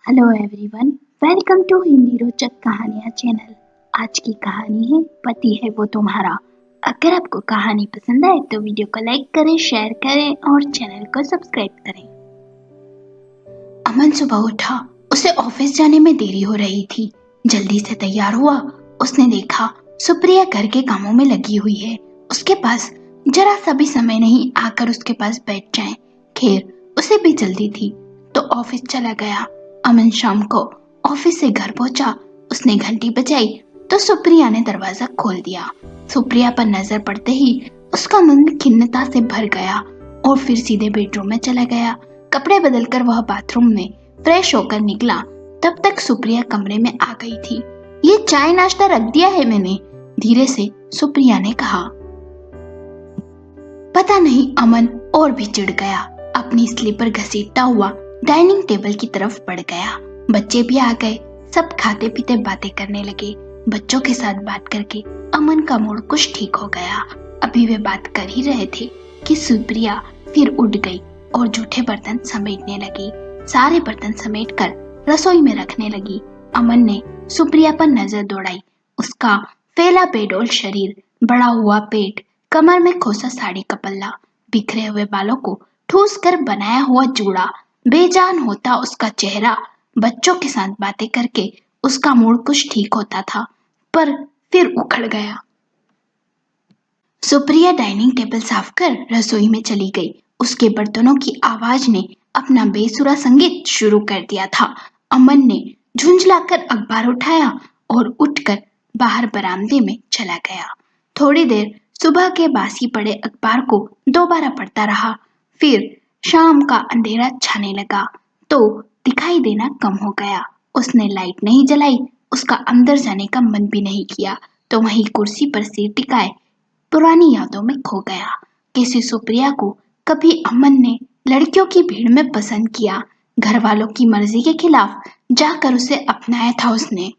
Hello everyone, welcome to Hindi रोचक कहानियाँ channel. आज की कहानी है पति है वो तुम्हारा। अगर आपको कहानी पसंद आए तो वीडियो को लाइक करें, शेयर करें और चैनल को सब्सक्राइब करें। अमन सुबह उठा। उसे ऑफिस जाने में देरी हो रही थी। जल्दी से तैयार हुआ। उसने देखा सुप्रिया घर के कामों में लगी हुई है। उसके पास जरा सा भी समय नहीं आकर उसके पास बैठ जाए। खैर उसे भी जल्दी थी तो ऑफिस चला गया। अमन शाम को ऑफिस से घर पहुंचा। उसने घंटी बजाई तो सुप्रिया ने दरवाजा खोल दिया। सुप्रिया पर नजर पड़ते ही उसका मन खिन्नता से भर गया और फिर सीधे बेडरूम में चला गया। कपड़े बदलकर वह बाथरूम में फ्रेश होकर निकला। तब तक सुप्रिया कमरे में आ गई थी। ये चाय नाश्ता रख दिया है मैंने, धीरे से सुप्रिया ने कहा। पता नहीं अमन और भी चिढ़ गया। अपनी स्लीपर घसीटता हुआ डाइनिंग टेबल की तरफ बढ़ गया। बच्चे भी आ गए। सब खाते पीते बातें करने लगे। बच्चों के साथ बात करके अमन का मूड कुछ ठीक हो गया। अभी वे बात कर ही रहे थे कि सुप्रिया फिर उठ गई और जूठे बर्तन समेटने लगी। सारे बर्तन समेटकर रसोई में रखने लगी। अमन ने सुप्रिया पर नजर दौड़ाई। उसका फैला बेडोल शरीर, बड़ा हुआ पेट, कमर में खोसा साड़ी का पल्ला, बिखरे हुए बालों को ठूस कर बनाया हुआ जूड़ा, बेजान होता उसका चेहरा। बच्चों के साथ बातें करके उसका मूड कुछ ठीक होता था, पर फिर उखड़ गया। सुप्रिया डाइनिंग टेबल साफ कर रसोई में चली गई। उसके बर्तनों की आवाज ने अपना बेसुरा संगीत शुरू कर दिया था। अमन ने झुंझलाकर अखबार उठाया और उठकर बाहर बरामदे में चला गया। थोड़ी देर सुबह के बासी पड़े अखबार को दोबारा पढ़ता रहा। फिर शाम का अंधेरा छाने लगा तो दिखाई देना कम हो गया। उसने लाइट नहीं जलाई। उसका अंदर जाने का मन भी नहीं किया तो वहीं कुर्सी पर सिर टिकाए पुरानी यादों में खो गया। किसी सुप्रिया को कभी अमन ने लड़कियों की भीड़ में पसंद किया। घर वालों की मर्जी के खिलाफ जाकर उसे अपनाया था उसने।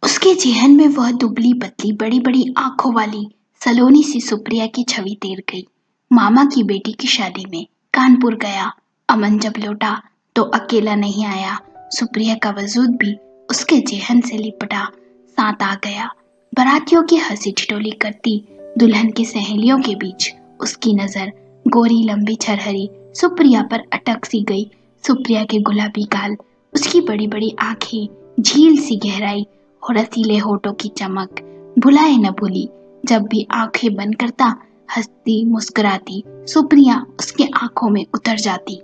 उसके जेहन में वह दुबली पतली बड़ी बड़ी आंखों वाली सलोनी सी सुप्रिया की छवि तैर गई। मामा की बेटी की शादी में कानपुर गया। अमन जब लौटा तो अकेला नहीं आया। सुप्रिया का वजूद भी उसके जेहन से लिपटा साथ आ गया। बारातियों की हंसी ठिठोली करती दुल्हन की सहेलियों के बीच उसकी नजर गोरी लंबी छरहरी सुप्रिया पर अटक सी गई। सुप्रिया के गुलाबी गाल, उसकी बड़ी बड़ी आंखें, झील सी गहराई और रसीले होठों की चमक भुलाए न भूली। जब भी आंखें बंद करता हंसती मुस्कुराती सुप्रिया उसकी आंखों में उतर जाती।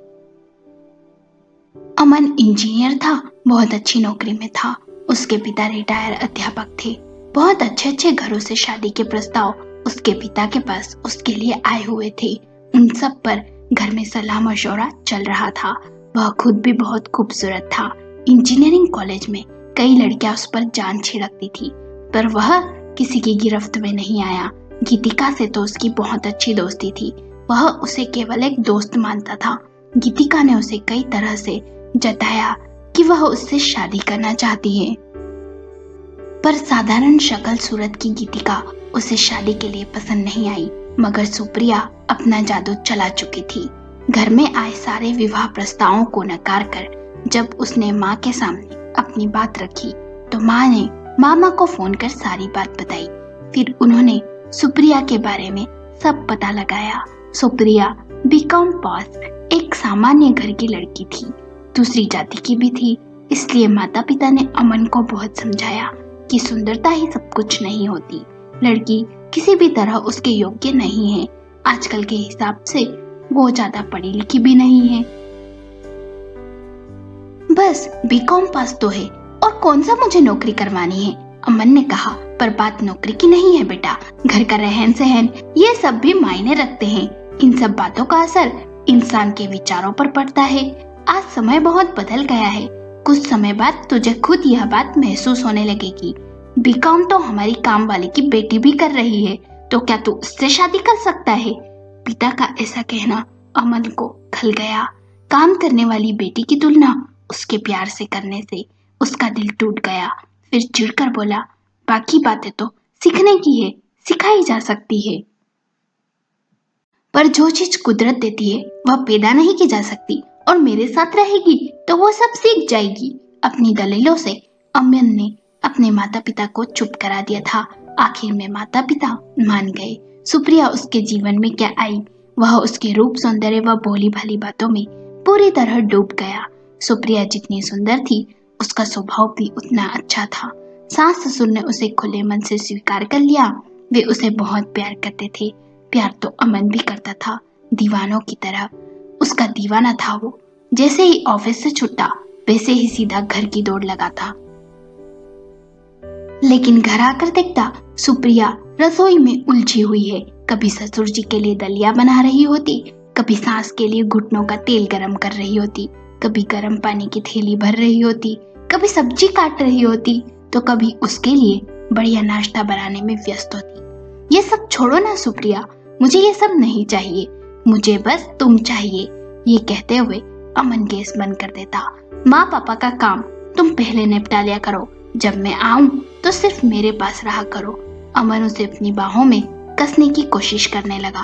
अमन इंजीनियर था, बहुत अच्छी नौकरी में था। उसके पिता रिटायर अध्यापक थे। बहुत अच्छे अच्छे घरों से शादी के प्रस्ताव उसके पिता के पास उसके लिए आए हुए थे। उन सब पर घर में सलाह मशवरा चल रहा था। वह खुद भी बहुत खूबसूरत था। इंजीनियरिंग कॉलेज में कई लड़कियां उस पर जान छिड़कती थी, पर वह किसी की गिरफ्त में नहीं आया। गीतिका से तो उसकी बहुत अच्छी दोस्ती थी। वह उसे केवल एक दोस्त मानता था। गीतिका ने उसे कई तरह से जताया कि वह उससे शादी करना चाहती है, पर साधारण शक्ल सूरत की गीतिका उसे शादी के लिए पसंद नहीं आई। मगर सुप्रिया अपना जादू चला चुकी थी। घर में आए सारे विवाह प्रस्तावों को नकार कर जब उसने माँ के सामने अपनी बात रखी तो माँ ने मामा को फोन कर सारी बात बताई। फिर उन्होंने सुप्रिया के बारे में सब पता लगाया। सुप्रिया बीकॉम पास, एक सामान्य घर की लड़की थी, दूसरी जाति की भी थी। इसलिए माता पिता ने अमन को बहुत समझाया कि सुंदरता ही सब कुछ नहीं होती। लड़की किसी भी तरह उसके योग्य नहीं है। आजकल के हिसाब से वो ज्यादा पढ़ी लिखी भी नहीं है। बस बीकॉम पास तो है और कौन सा मुझे नौकरी करवानी है, अमन ने कहा। पर बात नौकरी की नहीं है बेटा, घर का रहन सहन ये सब भी मायने रखते हैं। इन सब बातों का असर इंसान के विचारों पर पड़ता है। आज समय बहुत बदल गया है। कुछ समय बाद तुझे खुद यह बात महसूस होने लगेगी। बीकॉम तो हमारी काम वाली की बेटी भी कर रही है, तो क्या तू उससे शादी कर सकता है? पिता का ऐसा कहना अमन को खल गया। काम करने वाली बेटी की तुलना उसके प्यार से करने से उसका दिल टूट गया। फिर चिढ़कर बोला, बाकी बातें तो सीखने की है, सिखाई जा सकती है, पर जो चीज कुदरत देती है वह पैदा नहीं की जा सकती और मेरे साथ रहेगी तो वो सब सीख जाएगी। अपनी दलीलों से अमन ने अपने माता पिता को चुप करा दिया था। आखिर में माता पिता मान गए। सुप्रिया उसके जीवन में क्या आई, वह उसके रूप सौंदर्य व भोली भाली बातों में पूरी तरह डूब गया। सुप्रिया जितनी सुंदर थी, उसका स्वभाव भी उतना अच्छा था। सास ससुर ने उसे खुले मन से स्वीकार कर लिया। वे उसे बहुत प्यार करते थे। प्यार तो अमन भी करता था, दीवानों की तरह। उसका दीवाना था वो। जैसे ही ऑफिस से छुट्टा, वैसे ही सीधा घर की दौड़ लगा था। लेकिन घर आकर देखता, सुप्रिया रसोई में उलझी हुई है। कभी ससुर जी के लिए दलिया बना रही होती, कभी सास के लिए घुटनों का तेल गरम कर रही होती, कभी गर्म पानी की थैली भर रही होती, कभी सब्जी काट रही होती, तो कभी उसके लिए बढ़िया नाश्ता बनाने में व्यस्त होती। ये सब छोड़ो ना सुप्रिया, मुझे ये सब नहीं चाहिए, मुझे बस तुम चाहिए। ये कहते हुए अमन गैस बंद कर देता। माँ पापा का काम तुम पहले निपटा लिया करो, जब मैं आऊं तो सिर्फ मेरे पास रहा करो। अमन उसे अपनी बाहों में कसने की कोशिश करने लगा।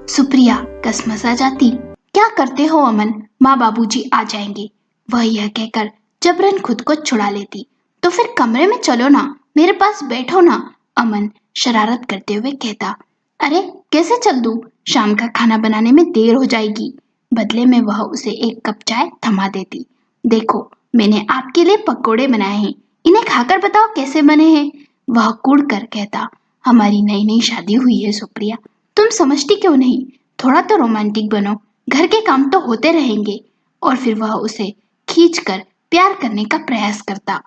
सुप्रिया कसमसा जाती। क्या करते हो अमन, माँ बाबूजी आ जाएंगे। वह यह कहकर जबरन खुद को छुड़ा लेती। तो फिर कमरे में चलो ना, मेरे पास बैठो ना, अमन शरारत करते हुए कहता। अरे कैसे चल दूं, शाम का खाना बनाने में देर हो जाएगी। बदले में वह उसे एक कप चाय थमा देती। देखो मैंने आपके लिए पकोड़े बनाए हैं, इन्हें खाकर बताओ कैसे बने हैं। वह कूड़ कर कहता। हमारी नई नई शादी हुई है सुप्रिया, तुम समझती क्यों नहीं। थोड़ा तो रोमांटिक बनो, घर के काम तो होते रहेंगे। और फिर वह उसे खींचकर प्यार करने का प्रयास करता।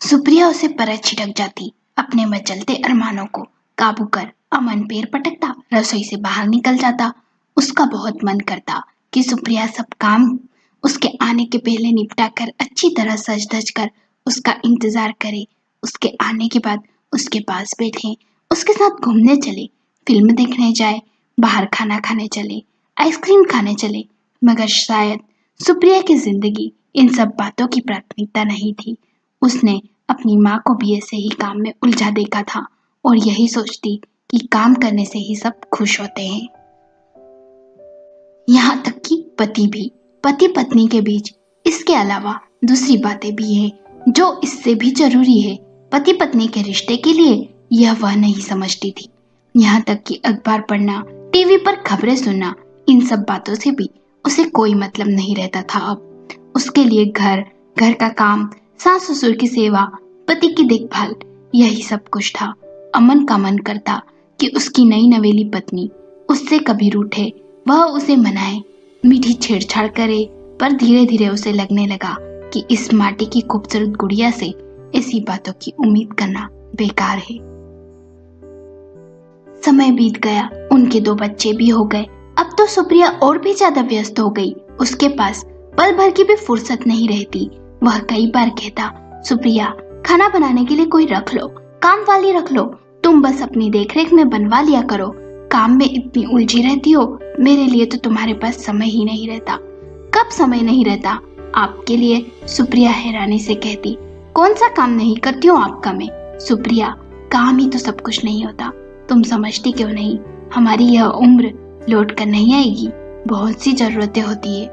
सुप्रिया उसे पर छिटक जाती। अपने मचलते अरमानों को काबू कर अमन पैर पटकता, रसोई से बाहर निकल जाता। उसका बहुत मन करता कि सुप्रिया सब काम उसके आने के पहले निपटा कर अच्छी तरह सज धज कर उसका इंतजार करे, उसके आने के बाद उसके पास बैठे, उसके साथ घूमने चले, फिल्म देखने जाए, बाहर खाना खाने चले, आइसक्रीम खाने चले। मगर शायद सुप्रिया की जिंदगी इन सब बातों की प्राथमिकता नहीं थी। उसने अपनी माँ को भी ऐसे ही काम में उलझा देखा था और यही सोचती कि काम करने से ही सब खुश होते हैं। यहाँ तक कि पति भी, पति पत्नी के बीच इसके अलावा दूसरी बातें भी हैं जो इससे भी जरूरी है। पति पत्नी के रिश्ते के लिए यह वह नहीं समझती थी। यहाँ तक कि अखबार पढ़ना, टीवी पर खबरें सुनना, इन सब बातों से भी उसे कोई मतलब नहीं रहता था। अब उसके लिए घर, घर का काम, सास ससुर की सेवा, पति की देखभाल, यही सब कुछ था। अमन का मन करता कि उसकी नई नवेली पत्नी उससे कभी रूठे, वह उसे मनाए, मीठी छेड़छाड़ करे। पर धीरे धीरे उसे लगने लगा कि इस माटी की खूबसूरत गुड़िया से ऐसी बातों की उम्मीद करना बेकार है। समय बीत गया, उनके 2 बच्चे भी हो गए। अब तो सुप्रिया और भी ज्यादा व्यस्त हो गई। उसके पास पल भर की भी फुर्सत नहीं रहती। वह कई बार कहता, सुप्रिया खाना बनाने के लिए कोई रख लो, काम वाली रख लो, तुम बस अपनी देखरेख में बनवा लिया करो। काम में इतनी उलझी रहती हो, मेरे लिए तो तुम्हारे पास समय ही नहीं रहता। कब समय नहीं रहता आपके लिए, सुप्रिया हैरानी से कहती। कौन सा काम नहीं करती हूँ आपका मैं। सुप्रिया काम ही तो सब कुछ नहीं होता, तुम समझती क्यों नहीं। हमारी यह उम्र लौट कर नहीं आएगी, बहुत सी जरूरतें होती है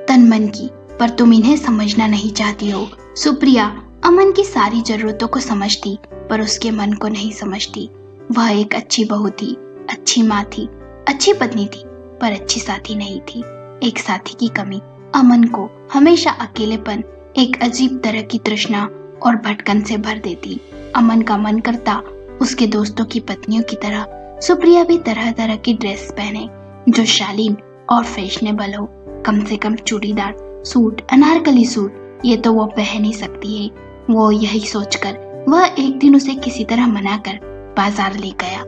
तन मन की, पर तुम इन्हें समझना नहीं चाहती हो। सुप्रिया अमन की सारी जरूरतों को समझती, पर उसके मन को नहीं समझती। वह एक अच्छी बहू थी, अच्छी माँ थी, अच्छी पत्नी थी, पर अच्छी साथी नहीं थी। एक साथी की कमी अमन को हमेशा अकेलेपन, एक अजीब तरह की तृष्णा और भटकन से भर देती। अमन का मन करता उसके दोस्तों की पत्नियों की तरह सुप्रिया भी तरह तरह की ड्रेस पहने जो शालीन और फैशनेबल हो। कम से कम चूड़ीदार सूट, अनारकली सूट, ये तो वो पहन ही सकती है। वो यही सोचकर वह एक दिन उसे किसी तरह मनाकर बाजार ले गया।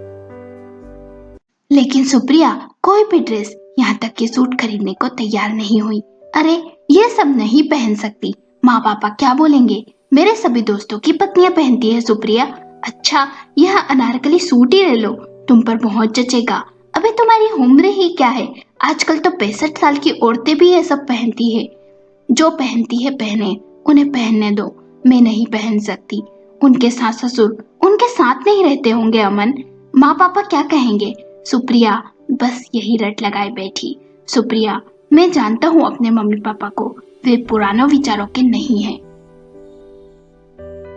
लेकिन सुप्रिया कोई भी ड्रेस, यहाँ तक कि सूट खरीदने को तैयार नहीं हुई। अरे ये सब नहीं पहन सकती, माँ पापा क्या बोलेंगे, मेरे सभी दोस्तों की पत्नियां पहनती है सुप्रिया। अच्छा यह अनारकली सूट ही ले लो, तुम पर बहुत जचेगा। अबे तुम्हारी उम्र ही क्या है, आजकल तो 65 साल की औरतें भी ये सब पहनती है। जो पहनती है पहने, उन्हें पहनने दो, मैं नहीं पहन सकती। उनके सास ससुर उनके साथ नहीं रहते होंगे अमन, माँ पापा क्या कहेंगे। सुप्रिया बस यही रट लगाए बैठी। सुप्रिया, मैं जानता हूँ अपने मम्मी पापा को, वे पुराने विचारों के नहीं हैं।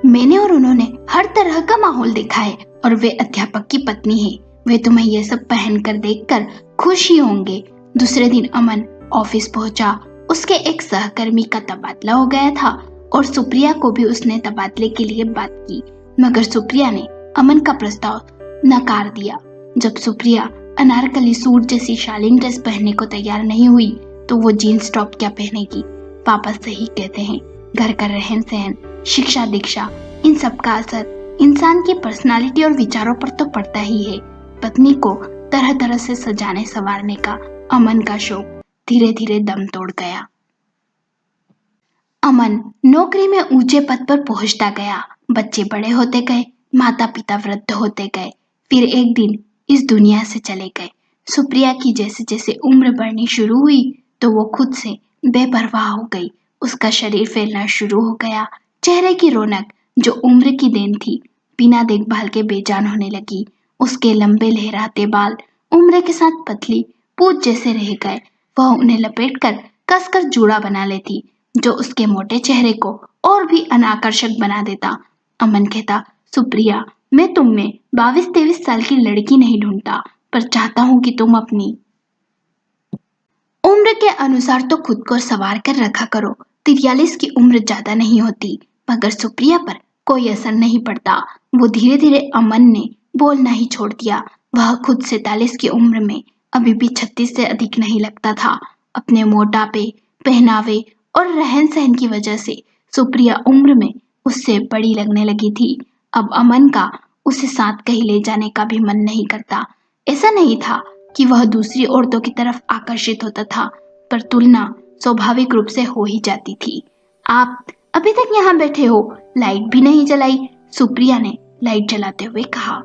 मैंने और उन्होंने हर तरह का माहौल देखा है और वे अध्यापक की पत्नी है। वे तुम्हें ये सब पहनकर देखकर खुश ही होंगे। दूसरे दिन अमन ऑफिस पहुंचा। उसके एक सहकर्मी का तबादला हो गया था और सुप्रिया को भी उसने तबादले के लिए बात की, मगर सुप्रिया ने अमन का प्रस्ताव नकार दिया। जब सुप्रिया अनारकली सूट जैसी शालीन ड्रेस पहनने को तैयार नहीं हुई तो वो जीन्स टॉप क्या पहनेगी। पापा सही कहते हैं, घर का रहन सहन, शिक्षा दीक्षा, इन सब का असर इंसान की पर्सनालिटी और विचारों पर तो पड़ता ही है। पत्नी को तरह तरह से सजाने संवारने का अमन का शौक धीरे धीरे दम तोड़ गया। अमन नौकरी में ऊंचे पद पर पहुंचता गया। बच्चे बड़े होते गए, माता पिता वृद्ध होते गए, फिर एक दिन इस दुनिया से चले गए। सुप्रिया की जैसे जैसे उम्र बढ़नी शुरू हुई तो वो खुद से बेपरवाह हो गई। उसका शरीर फैलना शुरू हो गया। चेहरे की रौनक जो उम्र की देन थी बिना देखभाल के बेजान होने लगी। उसके लंबे लहराते बाल उम्र के साथ पतली पूंछ जैसे रह गए। वह उन्हें लपेटकर कसकर जूड़ा बना लेती जो उसके मोटे चेहरे को और भी अनाकर्षक बना देता। अमन कहता, सुप्रिया, मैं तुम में 22-23 साल की लड़की नहीं ढूंढता, पर चाहता हूं कि तुम अपनी उम्र के अनुसार तो खुद को संवार कर रखा करो। 43 की उम्र ज्यादा नहीं होती। मगर सुप्रिया पर कोई असर नहीं पड़ता। वो धीरे धीरे अमन ने बोलना ही छोड़ दिया। वह खुद 47 की उम्र में अभी भी 36 से अधिक नहीं लगता था। अपने मोटापे, पहनावे और रहन सहन की वजह से सुप्रिया उम्र में उससे बड़ी लगने लगी थी। अब अमन का उसे साथ कहीं ले जाने का भी मन नहीं करता। ऐसा नहीं था कि वह दूसरी औरतों की तरफ आकर्षित होता था, पर तुलना स्वाभाविक रूप से हो ही जाती थी। आप अभी तक यहाँ बैठे हो, लाइट भी नहीं जलाई, सुप्रिया ने लाइट जलाते हुए कहा।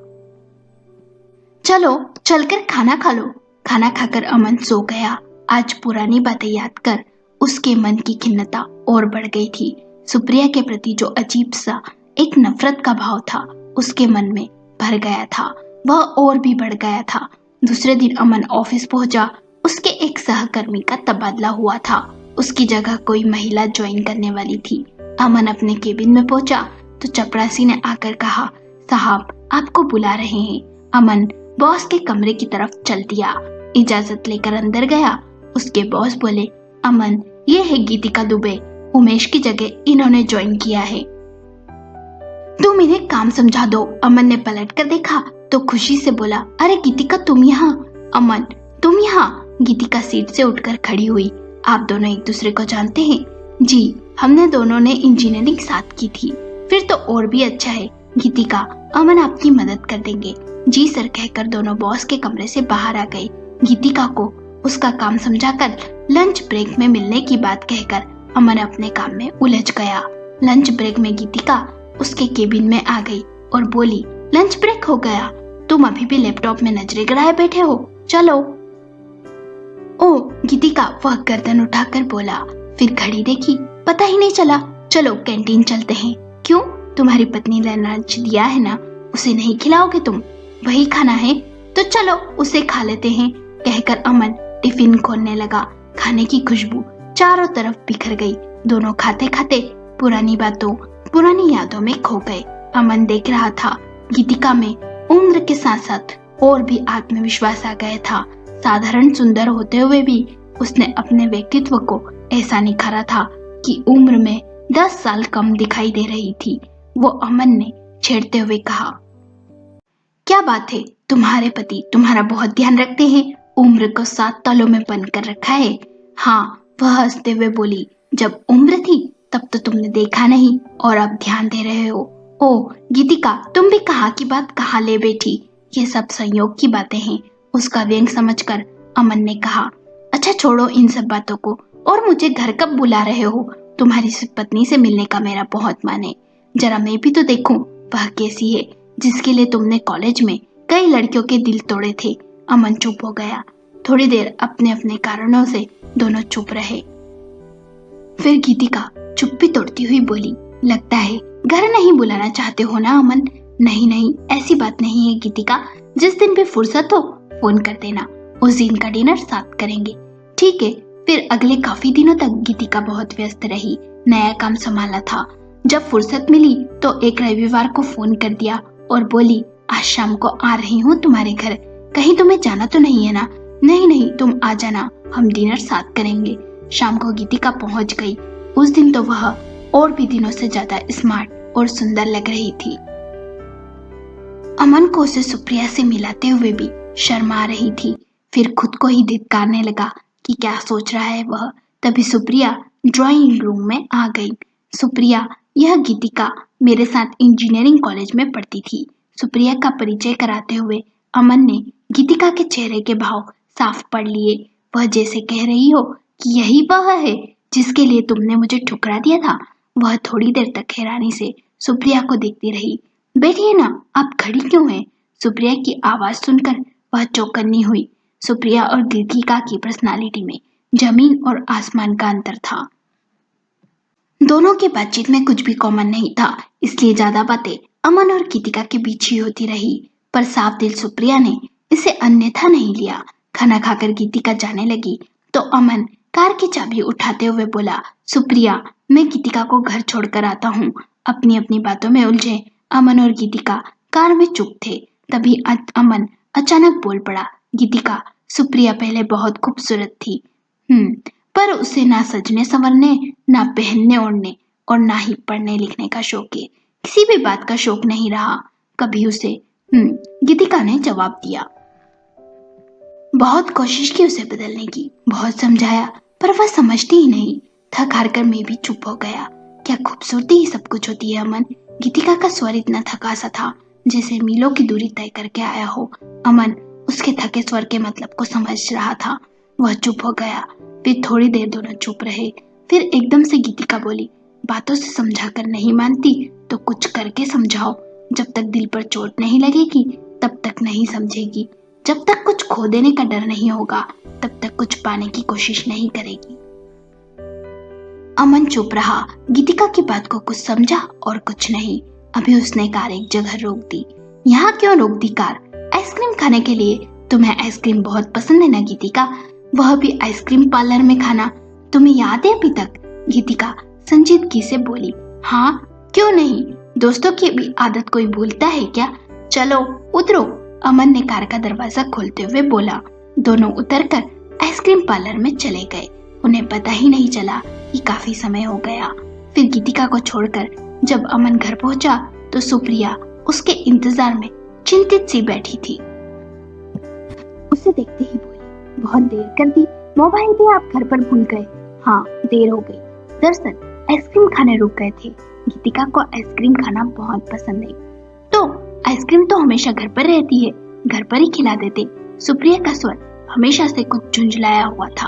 चलो चलकर खाना खा लो। खाना खाकर अमन सो गया। आज पुरानी बातें याद कर उसके मन की खिन्नता और बढ़ गई थी। सुप्रिया के प्रति जो अजीब सा एक नफरत का भाव था उसके मन में भर गया था, वह और भी बढ़ गया था। दूसरे दिन अमन ऑफिस पहुंचा। उसके एक सहकर्मी का तबादला हुआ था। उसकी जगह कोई महिला ज्वाइन करने वाली थी। अमन अपने केबिन में पहुंचा तो चपरासी ने आकर कहा, साहब आपको बुला रहे हैं। अमन बॉस के कमरे की तरफ चल दिया। इजाजत लेकर अंदर गया। उसके बॉस बोले, अमन, ये है गीतिका दुबे, उमेश की जगह इन्होंने ज्वाइन किया है। तुम इन्हें काम समझा दो। अमन ने पलट कर देखा तो खुशी से बोला, अरे गीतिका तुम यहाँ। अमन, तुम यहाँ? गीतिका सीट से उठकर खड़ी हुई। आप दोनों एक दूसरे को जानते हैं? जी, हमने दोनों ने इंजीनियरिंग साथ की थी। फिर तो और भी अच्छा है। गीतिका, अमन आपकी मदद कर देंगे। जी सर कहकर दोनों बॉस के कमरे से बाहर आ गए। गीतिका को उसका काम समझाकर लंच ब्रेक में मिलने की बात कहकर अमन अपने काम में उलझ गया। लंच ब्रेक में गीतिका उसके केबिन में आ गई और बोली, लंच ब्रेक हो गया, तुम अभी भी लैपटॉप में नजरें गड़ाए बैठे हो, चलो। ओ गीतिका, वह गर्दन उठाकर बोला। फिर घड़ी देखी, पता ही नहीं चला। चलो कैंटीन चलते हैं। क्यों, तुम्हारी पत्नी ने लंच दिया है ना, उसे नहीं खिलाओगे तुम? वही खाना है तो चलो उसे खा लेते हैं, कहकर अमन टिफिन खोलने लगा। खाने की खुशबू चारों तरफ बिखर गई। दोनों खाते खाते पुरानी बातों, पुरानी यादों में खो गए। अमन देख रहा था गीतिका में उम्र के साथ साथ और भी आत्मविश्वास आ गया था। साधारण सुंदर होते हुए भी उसने अपने व्यक्तित्व को ऐसा निखारा था कि उम्र में 10 साल कम दिखाई दे रही थी। वो अमन ने छेड़ते हुए कहा, क्या बात है, तुम्हारे पति तुम्हारा बहुत ध्यान रखते हैं, उम्र को 7 तलों में बंद कर रखा है। हाँ, वह हंसते हुए बोली, जब उम्र थी तब तो तुमने देखा नहीं और अब ध्यान दे रहे हो। ओ गीतिका, तुम भी कहाँ की बात कहाँ ले बैठी, ये सब संयोग की बातें हैं। उसका व्यंग समझकर अमन ने कहा, अच्छा छोड़ो इन सब बातों को, और मुझे घर कब बुला रहे हो? तुम्हारी पत्नी से मिलने का मेरा बहुत मन है। जरा मैं भी तो देखूं वह कैसी है जिसके लिए तुमने कॉलेज में कई लड़कियों के दिल तोड़े थे। अमन चुप हो गया। थोड़ी देर अपने अपने कारणों से दोनों चुप रहे। फिर गीतिका चुप्पी तोड़ती हुई बोली, लगता है घर नहीं बुलाना चाहते हो ना अमन? नहीं नहीं, ऐसी बात नहीं है गीतिका, जिस दिन भी फुर्सत हो फोन कर देना। उस दिन का डिनर साथ करेंगे। ठीक है। फिर अगले काफी दिनों तक गीतिका बहुत व्यस्त रही, नया काम संभाला था। जब फुर्सत मिली तो एक रविवार को फोन कर दिया और बोली, आज शाम को आ रही हूँ तुम्हारे घर, कहीं तुम्हें जाना तो नहीं है ना? नहीं नहीं, तुम आ जाना, हम डिनर साथ करेंगे। शाम को गीतिका पहुंच गई। उस दिन तो वह और भी दिनों से ज्यादा स्मार्ट और सुंदर लग रही थी। अमन को उसे सुप्रिया से मिलाते हुए भी शर्मा रही थी। फिर खुद को ही धिक्कारने लगा कि क्या सोच रहा है वह। तभी सुप्रिया ड्राइंग रूम में आ गई। सुप्रिया, यह गीतिका मेरे साथ इंजीनियरिंग कॉलेज में पढ़ती थी। सुप्रिया का परिचय कराते हुए अमन ने गीतिका के चेहरे के भाव साफ पढ़ लिए। वह जैसे कह रही हो कि यही वह है जिसके लिए तुमने मुझे ठुकरा दिया था। वह थोड़ी देर तक हैरानी से सुप्रिया को देखती रही। बैठिए ना, आप खड़ी क्यों हैं? सुप्रिया की आवाज सुनकर वह चौकन्नी हुई। सुप्रिया और गीतिका की पर्सनालिटी में जमीन और आसमान का अंतर था। दोनों की बातचीत में कुछ भी कॉमन नहीं था, इसलिए ज्यादा बातें अमन और गीतिका के बीच ही होती रही। पर साफ दिल सुप्रिया ने इसे अन्यथा नहीं लिया। खाना खाकर गीतिका जाने लगी तो अमन कार की चाबी उठाते हुए बोला, सुप्रिया, मैं गीतिका को घर छोड़कर आता हूँ। अपनी अपनी बातों में उलझे अमन और गीतिका कार में चुप थे। तभी अमन अचानक बोल पड़ा, गीतिका, सुप्रिया पहले बहुत खूबसूरत थी, पर उसे ना सजने संवरने, ना पहनने ओढ़ने और ना ही पढ़ने लिखने का शौक है। किसी भी बात का शौक नहीं रहा कभी उसे। गीतिका ने जवाब दिया। बहुत कोशिश की उसे बदलने की, बहुत समझाया, पर वह समझती ही नहीं। थक हार कर मैं भी चुप हो गया। क्या खूबसूरती ही सब कुछ होती है अमन? गीतिका का स्वर इतना थका सा था जैसे मीलों की दूरी तय करके आया हो। अमन उसके थके स्वर के मतलब को समझ रहा था। वह चुप हो गया। फिर थोड़ी देर दोनों चुप रहे। फिर एकदम से गीतिका बोली, बातों से समझा कर नहीं मानती तो कुछ करके समझाओ। जब तक दिल पर चोट नहीं लगेगी तब तक नहीं समझेगी। जब तक कुछ खो देने का डर नहीं होगा तब तक कुछ पाने की कोशिश नहीं करेगी। अमन चुप रहा। गीतिका की बात को कुछ समझा और कुछ नहीं। अभी उसने कार एक जगह रोक दी। यहाँ क्यों रोक दी कार? आइसक्रीम खाने के लिए। तुम्हें आइसक्रीम बहुत पसंद है ना गीतिका? वह भी आइसक्रीम पार्लर में खाना। तुम्हें याद है अभी तक? गीतिका संजीदगी से बोली, हाँ, क्यों नहीं। दोस्तों की भी आदत कोई भूलता है क्या? चलो उतरो, अमन ने कार का दरवाजा खोलते हुए बोला। दोनों उतरकर आइसक्रीम पार्लर में चले गए। उन्हें पता ही नहीं चला कि काफी समय हो गया। फिर गीतिका को छोड़कर जब अमन घर पहुंचा तो सुप्रिया उसके इंतजार में चिंतित सी बैठी थी। उसे देखते ही बोली, बहुत देर कर दी, मोबाइल भी आप घर पर भूल गए। हाँ, देर हो गई। दरअसल आइसक्रीम खाने रुक गए थे। गीतिका को आइसक्रीम खाना बहुत पसंद है, तो आइसक्रीम तो हमेशा घर पर रहती है, घर पर ही खिला देते। सुप्रिया का स्वर हमेशा से कुछ झुंझलाया हुआ था।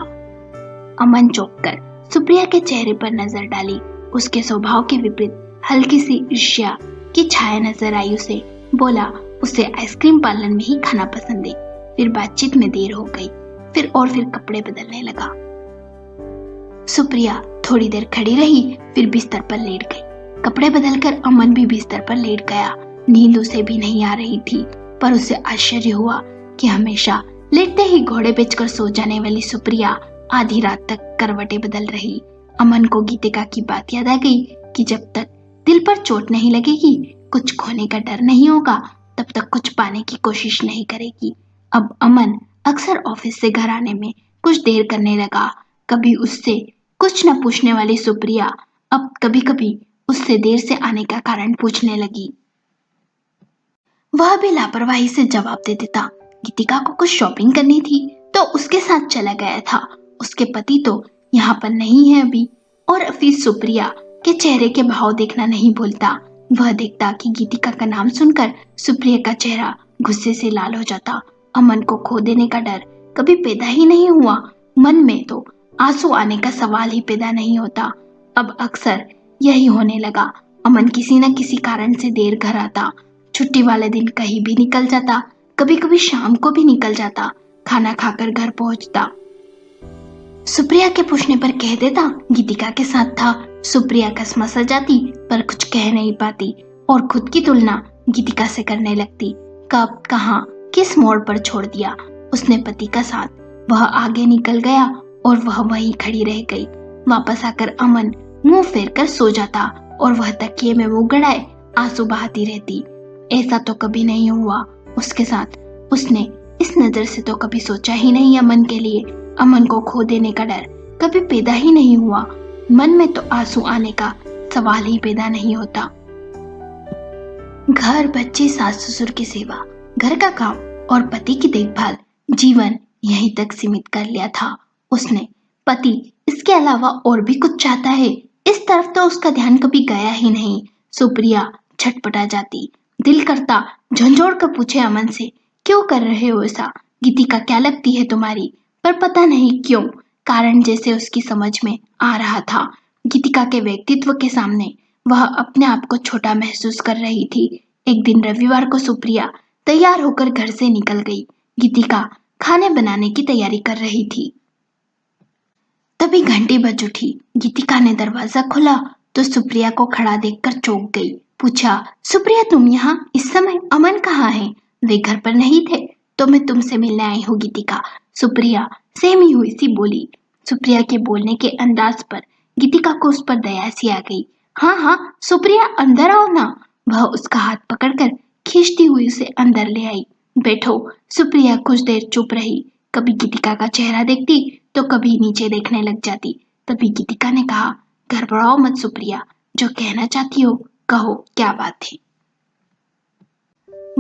अमन चौंक कर सुप्रिया के चेहरे पर नजर डाली। उसके स्वभाव के विपरीत हल्की सी ईर्ष्या की छाया नजर आई उसे। बोला, उसे आइसक्रीम पार्लर में ही खाना पसंद है। फिर बातचीत में देर हो गई। फिर कपड़े बदलने लगा। सुप्रिया थोड़ी देर खड़ी रही, फिर बिस्तर पर लेट गई। कपड़े बदलकर अमन भी बिस्तर पर लेट गया। नींद उसे भी नहीं आ रही थी, पर उसे आश्चर्य हुआ कि हमेशा लेटते ही घोड़े बेचकर सो जाने वाली सुप्रिया आधी रात तक करवटें बदल रही। अमन को गीतिका की बात याद आ गई कि जब तक दिल पर चोट नहीं लगेगी, कुछ खोने का डर नहीं होगा, तब तक कुछ पाने की कोशिश नहीं करेगी। अब अमन अक्सर ऑफिस से घर आने में कुछ देर करने लगा। कभी उससे कुछ न पूछने वाली सुप्रिया अब कभी कभी उससे देर से आने का कारण पूछने लगी। वह भी लापरवाही से जवाब दे देता। गीतिका को कुछ शॉपिंग करनी थी तो उसके साथ चला गया था। उसके पति तो यहाँ पर नहीं है अभी। और फिर सुप्रिया के चेहरे के भाव देखना नहीं भूलता। वह देखता कि गीतिका का नाम सुनकर सुप्रिया का चेहरा गुस्से से लाल हो जाता। अमन को खो देने का डर कभी पैदा ही नहीं हुआ। मन में तो आंसू आने का सवाल ही पैदा नहीं होता। अब अक्सर यही होने लगा। अमन किसी न किसी कारण से देर घर आता। छुट्टी वाले दिन कहीं भी निकल जाता, कभी कभी शाम को भी निकल जाता। खाना खाकर घर पहुंचता। सुप्रिया के पूछने पर कह देता गीतिका के साथ था। सुप्रिया कसमस जाती पर कुछ कह नहीं पाती और खुद की तुलना गीतिका से करने लगती। कब, कहां, किस मोड़ पर छोड़ दिया उसने पति का साथ। वह आगे निकल गया और वह वहीं खड़ी रह गई। वापस आकर अमन मुंह फेर कर सो जाता और वह तकिए में मुंह गड़ाए आंसू बहाती रहती। ऐसा तो कभी नहीं हुआ उसके साथ। उसने इस नजर से तो कभी सोचा ही नहीं अमन के लिए। अमन को खो देने का डर कभी पैदा ही नहीं हुआ। मन में तो आंसू आने का सवाल ही पैदा नहीं होता। घर, बच्चे, सास ससुर की सेवा, घर का काम और पति की देखभाल, जीवन यहीं तक सीमित कर लिया था उसने। पति इसके अलावा और भी कुछ चाहता है, इस तरफ तो उसका ध्यान कभी गया ही नहीं। सुप्रिया छटपटा जाती। दिल करता झंझोड़ कर पूछे अमन से, क्यों कर रहे हो ऐसा? गीतिका क्या लगती है तुम्हारी? पर पता नहीं क्यों कारण जैसे उसकी समझ में आ रहा था। गीतिका के व्यक्तित्व के सामने वह अपने आप को छोटा महसूस कर रही थी। एक दिन रविवार को सुप्रिया तैयार होकर घर से निकल गई। गीतिका खाने बनाने की तैयारी कर रही थी। तभी घंटी बज उठी। गीतिका ने दरवाजा खोला तो सुप्रिया को खड़ा देखकर चौंक गई। पूछा, सुप्रिया तुम यहाँ इस समय? अमन कहाँ है? वे घर पर नहीं थे तो मैं तुमसे मिलने आई हूँ गीतिका, सुप्रिया सहमी हुई सी बोली। सुप्रिया के बोलने के अंदाज पर गीतिका को उस पर दया सी आ गई। हाँ हाँ सुप्रिया अंदर आओ ना। वह उसका हाथ पकड़कर खींचती हुई उसे अंदर ले आई। बैठो। सुप्रिया कुछ देर चुप रही। कभी गीतिका का चेहरा देखती तो कभी नीचे देखने लग जाती। तभी गीतिका ने कहा, घबराओ मत सुप्रिया, जो कहना चाहती हो कहो, क्या बात है?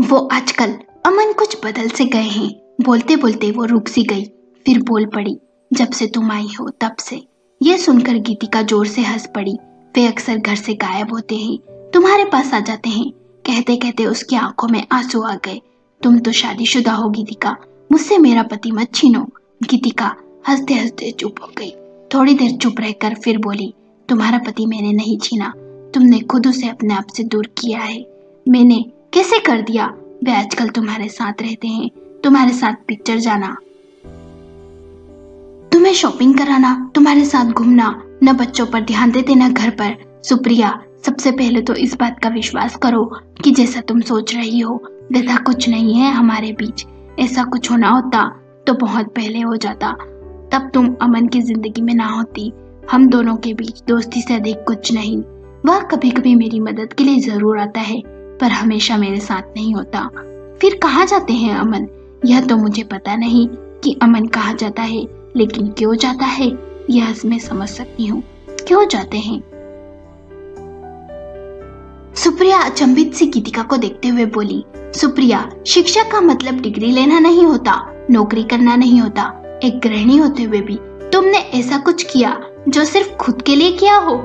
वो आजकल अमन कुछ बदल से गए हैं। बोलते बोलते वो रुक सी गई, फिर बोल पड़ी, जब से तुम आई हो तब से। ये सुनकर गीतिका जोर से हंस पड़ी। वे अक्सर घर से गायब होते हैं, तुम्हारे पास आ जाते हैं। कहते कहते उसकी आंखों में आंसू आ गए। तुम तो शादीशुदा हो गीतिका, मुझसे मेरा पति मत छीनो। गीतिका हंसते हंसते चुप हो गई। थोड़ी देर चुप रहकर फिर बोली, तुम्हारा पति मैंने नहीं छीना, तुमने खुद उसे अपने आप से दूर किया है। मैंने कैसे कर दिया? वे आजकल तुम्हारे साथ रहते हैं, तुम्हारे साथ पिक्चर जाना, तुम्हें शॉपिंग कराना, तुम्हारे साथ घूमना, न बच्चों पर ध्यान देते न घर पर। सुप्रिया सबसे पहले तो इस बात का विश्वास करो कि जैसा तुम सोच रही हो वैसा कुछ नहीं है हमारे बीच। ऐसा कुछ होना होता तो बहुत पहले हो जाता, तब तुम अमन की जिंदगी में ना होती। हम दोनों के बीच दोस्ती से अधिक कुछ नहीं। वह कभी कभी मेरी मदद के लिए जरूर आता है पर हमेशा मेरे साथ नहीं होता। फिर कहाँ जाते हैं अमन? यह तो मुझे पता नहीं कि अमन कहाँ जाता है, लेकिन क्यों जाता है यह मैं समझ सकती हूँ। क्यों जाते हैं? सुप्रिया अचंभित सी गीतिका को देखते हुए बोली, सुप्रिया शिक्षा का मतलब डिग्री लेना नहीं होता, नौकरी करना नहीं होता। एक गृहिणी होते हुए भी तुमने ऐसा कुछ किया जो सिर्फ खुद के लिए किया हो।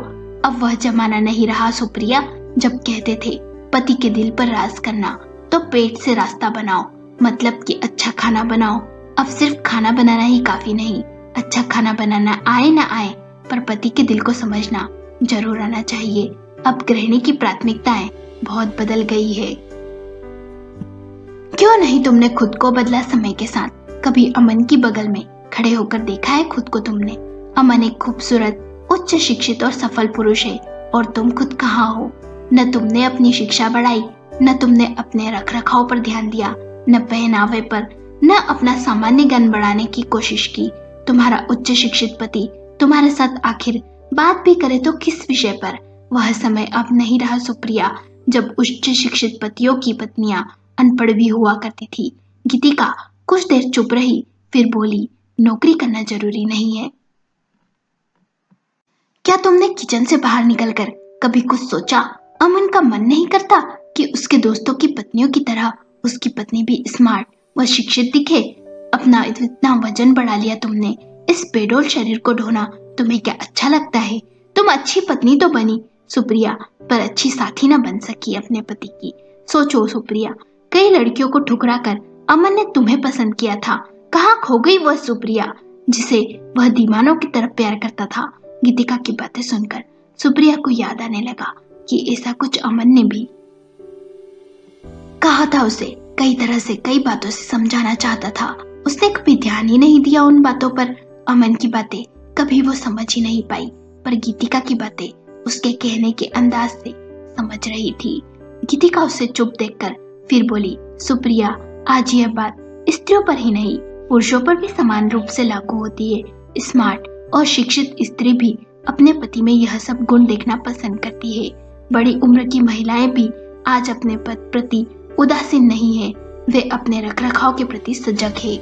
अब वह जमाना नहीं रहा सुप्रिया जब कहते थे पति के दिल पर राज करना तो पेट से रास्ता बनाओ, मतलब कि अच्छा खाना बनाओ। अब सिर्फ खाना बनाना ही काफी नहीं, अच्छा खाना बनाना आए ना आए पर पति के दिल को समझना जरूर आना चाहिए। अब गृहिणी की प्राथमिकताएं बहुत बदल गई है। क्यों नहीं तुमने खुद को बदला समय के साथ? कभी अमन की बगल में खड़े होकर देखा है खुद को तुमने? अमन एक खूबसूरत, उच्च शिक्षित और सफल पुरुष है और तुम खुद कहाँ हो? न तुमने अपनी शिक्षा बढ़ाई, न तुमने अपने रख रखाव पर ध्यान दिया, न पहनावे पर, न अपना सामान्य ज्ञान बढ़ाने की कोशिश की। तुम्हारा उच्च शिक्षित पति तुम्हारे साथ आखिर बात भी करे तो किस विषय पर? वह समय अब नहीं रहा सुप्रिया जब उच्च शिक्षित पतियों की पत्नियां अनपढ़ भी हुआ करती थी। गीतिका कुछ देर चुप रही, फिर बोली, नौकरी करना जरूरी नहीं है। क्या तुमने किचन से बाहर निकलकर कभी कुछ सोचा? अमन का मन नहीं करता कि उसके दोस्तों की पत्नियों की तरह उसकी पत्नी भी स्मार्ट व शिक्षित दिखे। अपना इतना वजन बढ़ा लिया तुमने, इस बेडोल शरीर को ढोना तुम्हें क्या अच्छा लगता है? तुम अच्छी पत्नी तो बनी सुप्रिया, पर अच्छी साथी न बन सकी अपने पति की। सोचो सुप्रिया, कई लड़कियों को ठुकरा कर अमन ने तुम्हें पसंद किया था। कहाँ खो गई वह सुप्रिया जिसे वह दीवानों की तरफ प्यार करता था? गीतिका की बातें सुनकर सुप्रिया को याद आने लगा कि ऐसा कुछ अमन ने भी कहा था उसे। कई तरह से कई बातों से समझाना चाहता था, उसने कभी ध्यान ही नहीं दिया उन बातों पर। अमन की बातें कभी वो समझ ही नहीं पाई, पर गीतिका की बातें उसके कहने के अंदाज से समझ रही थी। गीतिका उसे चुप देखकर फिर बोली, सुप्रिया आज यह बात स्त्रियों पर ही नहीं, पुरुषों पर भी समान रूप से लागू होती है। स्मार्ट और शिक्षित स्त्री भी अपने पति में यह सब गुण देखना पसंद करती है। बड़ी उम्र की महिलाएं भी आज अपने पति प्रति उदासीन नहीं है, वे अपने रखरखाव के प्रति सजग है।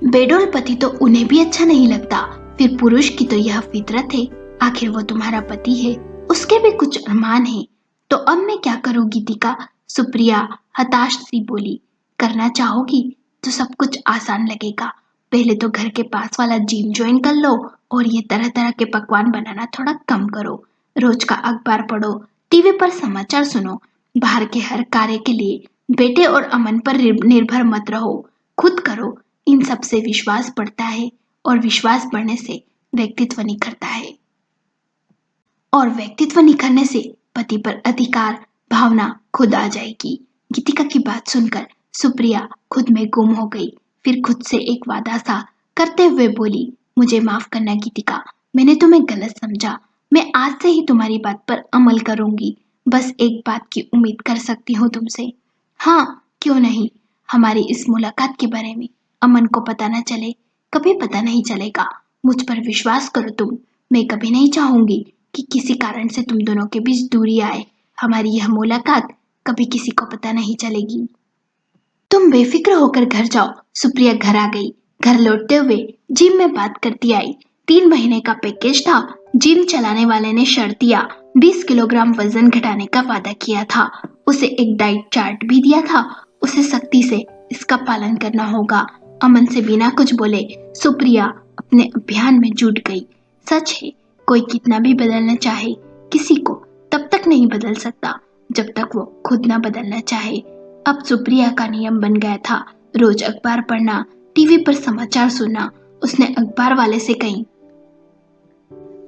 बेडौल पति तो उन्हें भी अच्छा नहीं लगता, फिर पुरुष की तो यह फितरत है, आखिर वो तुम्हारा पति है, उसके भी कुछ अरमान है। तो अब मैं क्या करूं गीतिका? सुप्रिया हताश सी बोली। करना चाहोगी तो सब कुछ आसान लगेगा। पहले तो घर के पास वाला जिम ज्वाइन कर लो और ये तरह तरह के पकवान बनाना थोड़ा कम करो। रोज का अखबार पढ़ो, टीवी पर समाचार सुनो। बाहर के हर कार्य के लिए बेटे और अमन पर निर्भर मत रहो, खुद करो। इन सब से विश्वास बढ़ता है और विश्वास बढ़ने से व्यक्तित्व निखरता है और व्यक्तित्व निखरने से पति पर अधिकार भावना खुद आ जाएगी। गीतिका की बात सुनकर सुप्रिया खुद में गुम हो गई। फिर खुद से एक वादा सा करते हुए बोली, मुझे माफ करना गीतिका, मैंने तुम्हें गलत समझा। मैं आज से ही तुम्हारी बात पर अमल करूंगी। बस एक बात की उम्मीद कर सकती हूँ तुमसे। हाँ, क्यों नहीं। हमारी इस मुलाकात के बारे में अमन को पता न चले, कभी पता नहीं चलेगा। मुझ पर विश्वास करो तुम। मैं कभी नहीं चाहूंगी कि किसी कारण से तुम दोनों के बीच दूरी आए। हमारी यह मुलाकात कभी किसी को पता नहीं चलेगी। तुम बेफिक्र होकर घर जाओ। सुप्रिया घर आ गई। घर लौटते हुए जिम में बात करती आई। 3 महीने का पैकेज था। जिम चलाने वाले ने शर्त दिया, 20 किलोग्राम वजन घटाने का वादा किया था। उसे एक डाइट चार्ट भी दिया था। उसे सख्ती से इसका पालन करना होगा। अमन से बिना कुछ बोले सुप्रिया अपने अभियान में जुट गई। सच है, कोई कितना भी बदलना चाहे, किसी को तब तक नहीं बदल सकता जब तक वो खुद ना बदलना चाहे। अब सुप्रिया का नियम बन गया था, रोज अखबार पढ़ना, टीवी पर समाचार सुनना। उसने अखबार वाले से कहीं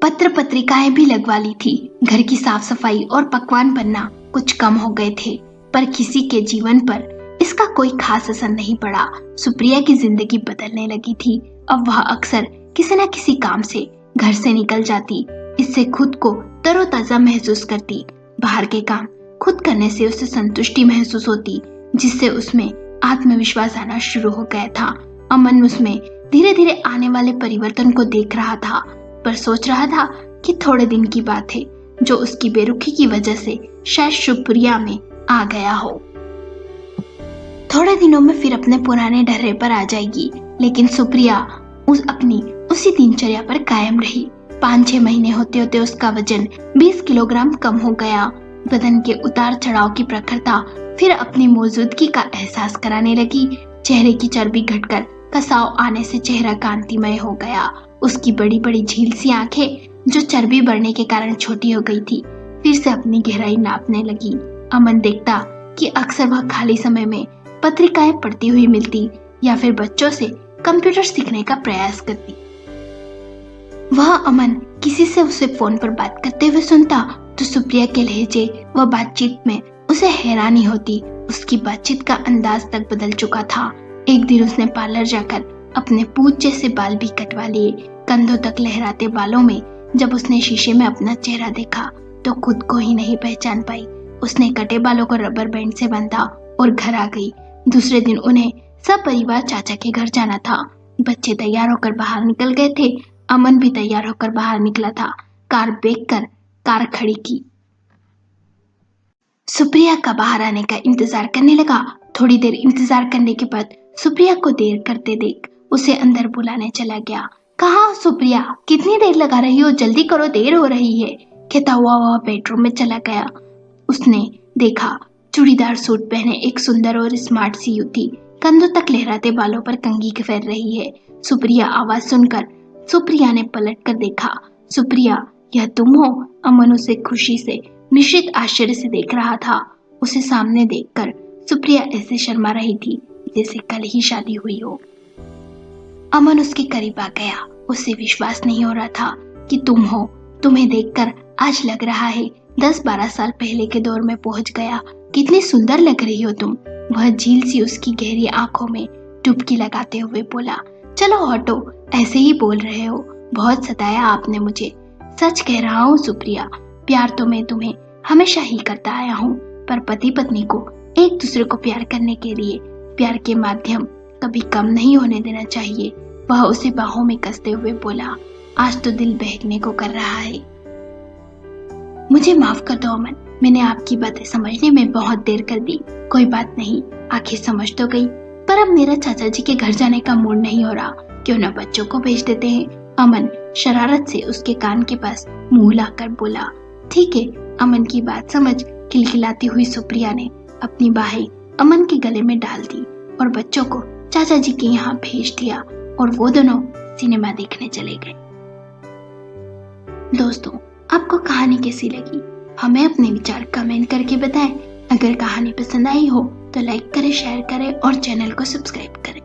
पत्र पत्रिकाएं भी लगवा ली थी। घर की साफ सफाई और पकवान बनना कुछ कम हो गए थे, पर किसी के जीवन पर इसका कोई खास असर नहीं पड़ा। सुप्रिया की जिंदगी बदलने लगी थी। अब वह अक्सर किसी न किसी काम से घर से निकल जाती। इससे खुद को तरोताजा महसूस करती। बाहर के काम खुद करने से उसे संतुष्टि महसूस होती, जिससे उसमें आत्मविश्वास आना शुरू हो गया था। अमन उसमें धीरे धीरे आने वाले परिवर्तन को देख रहा था, पर सोच रहा था कि थोड़े दिन की बात है, जो उसकी बेरुखी की वजह से शायद सुप्रिया में आ गया हो। थोड़े दिनों में फिर अपने पुराने ढर्रे पर आ जाएगी, लेकिन सुप्रिया उसी दिनचर्या पर कायम रही। 5-6 महीने होते होते उसका वजन 20 किलोग्राम कम हो गया। बदन के उतार चढ़ाव की प्रखरता फिर अपनी मौजूदगी का एहसास कराने लगी। चेहरे की चर्बी घटकर कसाव आने से चेहरा कांतिमय हो गया। उसकी बड़ी बड़ी झील सी आंखें, जो चर्बी बढ़ने के कारण छोटी हो गई थी, फिर से अपनी गहराई नापने लगी। अमन देखता कि अक्सर वह खाली समय में पत्रिकाएं पढ़ती हुई मिलती या फिर बच्चों से कंप्यूटर सीखने का प्रयास करती। वह अमन किसी से उसे फोन पर बात करते हुए सुनता तो सुप्रिया के लहजे व बातचीत में उसे हैरानी होती। उसकी बातचीत का अंदाज तक बदल चुका था। एक दिन उसने पार्लर जाकर अपने पूंछ जैसे बाल भी कटवा लिए। कंधों तक लहराते बालों में जब उसने शीशे में अपना चेहरा देखा तो खुद को ही नहीं पहचान पाई। उसने कटे बालों को रबर बैंड से बांधा और घर आ गई। दूसरे दिन उन्हें सब परिवार चाचा के घर जाना था। बच्चे तैयार होकर बाहर निकल गए थे। अमन भी तैयार होकर बाहर निकला था। कार देखकर कार खड़ी की। सुप्रिया का बाहर आने का इंतजार करने लगा। थोड़ी देर इंतजार करने के बाद सुप्रिया को देर करते देख उसे अंदर बुलाने चला गया। कहाँ हो सुप्रिया, कितनी देर लगा रही हो, जल्दी करो, देर हो रही है। कहता हुआ वह बेडरूम में चला गया। उसने देखा चूड़ीदार सूट पहने एक सुंदर और स्मार्ट सी युवती कंधों तक लहराते बालों पर कंघी फेर रही है। सुप्रिया आवाज सुनकर सुप्रिया ने पलट कर देखा। सुप्रिया, यह तुम हो? अमन उसे खुशी से मिश्रित आश्चर्य से देख रहा था। उसे सामने देखकर सुप्रिया ऐसे शर्मा रही थी जैसे कल ही शादी हुई हो। अमन उसके करीब आ गया। उसे विश्वास नहीं हो रहा था कि तुम हो। तुम्हें देखकर आज लग रहा है 10-12 साल पहले के दौर में पहुंच गया। कितनी सुंदर लग रही हो तुम। वह झील सी उसकी गहरी आंखों में डुबकी लगाते हुए बोला। चलो हटो, ऐसे ही बोल रहे हो, बहुत सताया आपने मुझे। सच कह रहा हूँ सुप्रिया, प्यार तो मैं तुम्हें हमेशा ही करता आया हूँ, पर पति पत्नी को एक दूसरे को प्यार करने के लिए प्यार के माध्यम कभी कम नहीं होने देना चाहिए। वह उसे बाहों में कसते हुए बोला, आज तो दिल बहकने को कर रहा है। मुझे माफ कर दो अमन, मैंने आपकी बातें समझने में बहुत देर कर दी। कोई बात नहीं, आखिर समझ तो गई, पर अब मेरा चाचा जी के घर जाने का मूड नहीं हो रहा, क्यों ना बच्चों को भेज देते हैं। अमन शरारत से उसके कान के पास मुंह लाकर बोला। ठीक है। अमन की बात समझ खिलखिलाती हुई सुप्रिया ने अपनी बाहें अमन के गले में डाल दी और बच्चों को चाचा जी के यहाँ भेज दिया और वो दोनों सिनेमा देखने चले गए। दोस्तों, आपको कहानी कैसी लगी? हमें अपने विचार कमेंट करके बताएं। अगर कहानी पसंद आई हो तो लाइक करें, शेयर करें और चैनल को सब्सक्राइब करें।